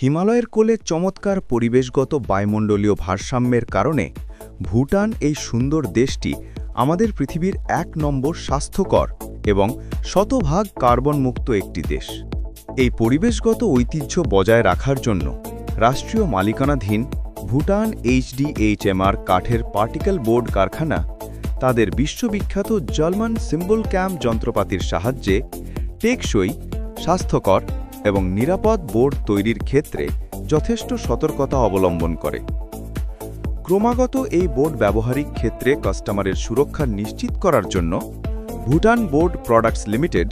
হিমালয়ের কোলে চমৎকার পরিবেশগত বায়ুমণ্ডলীয় ভারসাম্যের কারণে ভুটান এই সুন্দর দেশটি আমাদের পৃথিবীর ১ নম্বর স্বাস্থ্যকর এবং শতভাগ কার্বন মুক্ত একটি দেশ। এই পরিবেশগত ঐতিহ্য বজায় রাখার জন্য রাষ্ট্রীয় মালিকানাধীন ভুটান HDHMR কাঠের পার্টিকেল বোর্ড কারখানা তাদের বিশ্ববিখ্যাত জার্মান সিম্বল ক্যাম্প যন্ত্রপাতির সাহায্যে টেকসই, স্বাস্থ্যকর এবং নিরাপদ বোর্ড তৈরির ক্ষেত্রে যথেষ্ট সতর্কতা অবলম্বন করে। ক্রমাগত এই বোর্ড ব্যবহারিক ক্ষেত্রে কাস্টমারের সুরক্ষা নিশ্চিত করার জন্য ভুটান বোর্ড প্রোডাক্টস লিমিটেড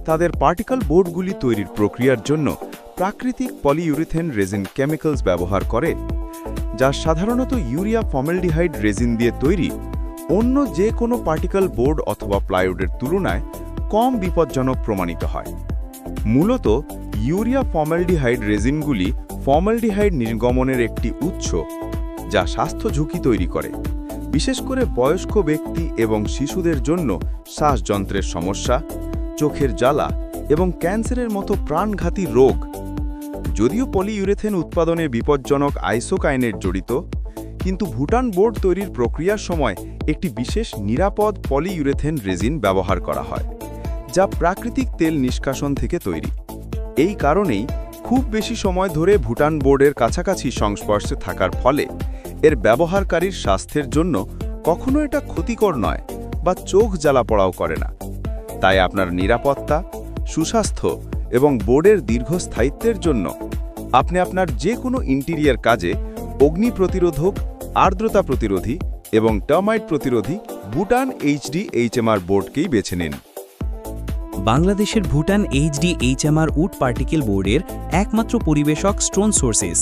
তাদের পার্টিকেল বোর্ডগুলি তৈরির প্রক্রিয়ার জন্য প্রাকৃতিক পলিইউরেথেন রেজিন কেমিক্যালস ব্যবহার করে, যা সাধারণত ইউরিয়া ফর্মালডিহাইড রেজিন দিয়ে তৈরি অন্য যে কোনো পার্টিকেল বোর্ড অথবা প্লাইউডের তুলনায় কম বিপজ্জনক প্রমাণিত হয়। মূলত ইউরিয়া ফর্মালডিহাইড রেজিনগুলি ফর্মালডিহাইড নির্গমনের একটি উৎস, যা স্বাস্থ্য ঝুঁকি তৈরি করে, বিশেষ করে বয়স্ক ব্যক্তি এবং শিশুদের জন্য শ্বাসযন্ত্রের সমস্যা, চোখের জ্বালা এবং ক্যান্সারের মতো প্রাণঘাতী রোগ। যদিও পলিইউরেথেন উৎপাদনে বিপজ্জনক আইসোকাইনেট জড়িত, কিন্তু ভুটান বোর্ড তৈরির প্রক্রিয়ার সময় একটি বিশেষ নিরাপদ পলিইউরেথেন রেজিন ব্যবহার করা হয়, যা প্রাকৃতিক তেল নিষ্কাশন থেকে তৈরি। এই কারণেই খুব বেশি সময় ধরে ভুটান বোর্ডের কাছাকাছি সংস্পর্শে থাকার ফলে এর ব্যবহারকারীর স্বাস্থ্যের জন্য কখনো এটা ক্ষতিকর নয় বা চোখ জ্বালা পড়াও করে না। তাই আপনার নিরাপত্তা, সুস্বাস্থ্য এবং বোর্ডের দীর্ঘস্থায়িত্বের জন্য আপনি আপনার যে কোনো ইন্টেরিয়ার কাজে অগ্নি প্রতিরোধক, আর্দ্রতা প্রতিরোধী এবং টার্মাইট প্রতিরোধী ভুটান HDHMR বোর্ডকেই বেছে নিন। বাংলাদেশের ভুটান HDHMR উড পার্টিকেল বোর্ডের একমাত্র পরিবেশক স্টোন সোর্সেস।